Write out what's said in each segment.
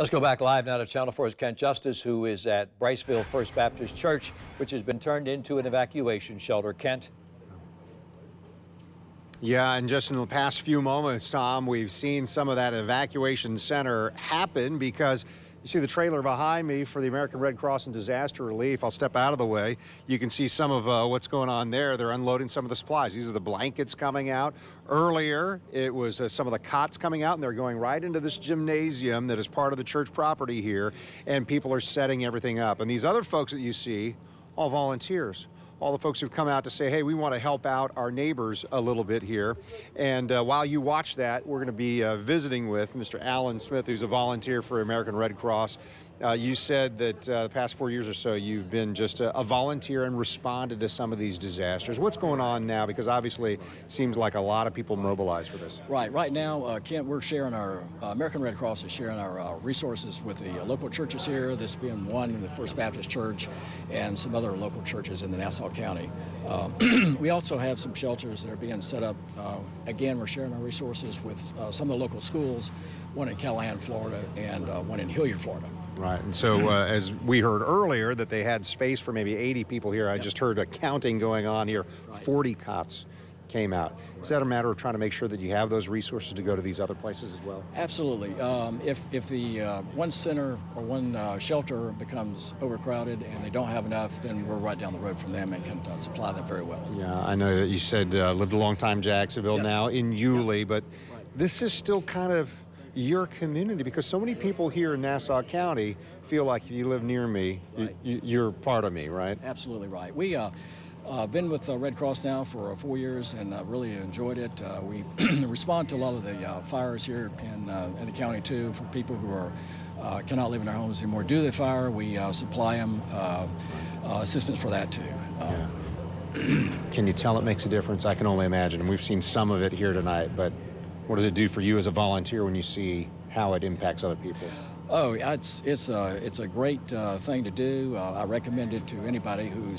Let's go back live now to Channel 4's Kent Justice, who is at Briceville First Baptist Church, which has been turned into an evacuation shelter. Kent? Yeah, and just in the past few moments, Tom, we've seen some of that evacuation center happen because you see the trailer behind me for the American Red Cross and Disaster Relief. I'll step out of the way. You can see some of what's going on there. They're unloading some of the supplies. These are the blankets coming out. Earlier, it was some of the cots coming out, and they're going right into this gymnasium that is part of the church property here, and people are setting everything up. And these other folks that you see, all volunteers. All the folks who've come out to say, hey, we want to help out our neighbors a little bit here. And while you watch that, we're going to be visiting with Mr. Alan Smith, who's a volunteer for American Red Cross. You said that the past 4 years or so, you've been just a volunteer and responded to some of these disasters. What's going on now? Because obviously it seems like a lot of people mobilized for this. Right now, Kent, we're sharing our, American Red Cross is sharing our resources with the local churches here, this being one in the First Baptist Church and some other local churches in the Nassau County. We also have some shelters that are being set up. Again, we're sharing our resources with some of the local schools, one in Callahan, Florida, and one in Hilliard, Florida. Right, and so as we heard earlier that they had space for maybe 80 people here. I just heard a counting going on here. 40 cots came out. Is that a matter of trying to make sure that you have those resources to go to these other places as well? Absolutely. If the one center or one shelter becomes overcrowded and they don't have enough, then we're right down the road from them and can supply them very well. Yeah, I know that you said lived a long time Jacksonville, now in Yulee, but this is still kind of your community, because so many people here in Nassau County feel like if you live near me, you're part of me, right? Absolutely right. We been with Red Cross now for 4 years and really enjoyed it. We respond to a lot of the fires here in the county too, for people who are cannot live in their homes anymore due to the fire. We supply them assistance for that too. Can you tell it makes a difference? I can only imagine. And we've seen some of it here tonight, but what does it do for you as a volunteer when you see how it impacts other people? Oh, it's a great thing to do. I recommend it to anybody who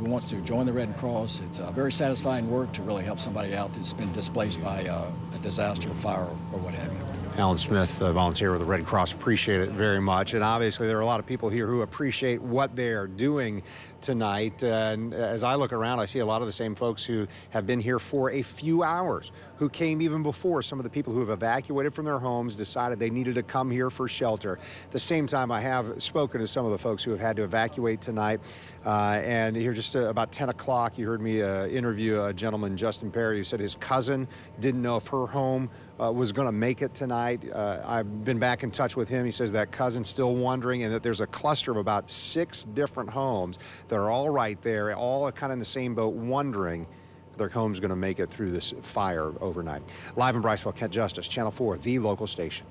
wants to join the Red Cross. It's very satisfying work to really help somebody out that's been displaced by a disaster, fire, or what have you. Alan Smith, a volunteer with the Red Cross, appreciate it very much. And obviously there are a lot of people here who appreciate what they're doing tonight. And as I look around, I see a lot of the same folks who have been here for a few hours, who came even before some of the people who have evacuated from their homes decided they needed to come here for shelter. At the same time, I have spoken to some of the folks who have had to evacuate tonight. And here just about 10 o'clock, you heard me interview a gentleman, Justin Perry, who said his cousin didn't know if her home was going to make it tonight. I've been back in touch with him. He says that cousin's still wondering, and that there's a cluster of about 6 different homes that are all right there, all kind of in the same boat, wondering if their home's going to make it through this fire overnight. Live in Briceville, Kent Justice, Channel 4, the local station.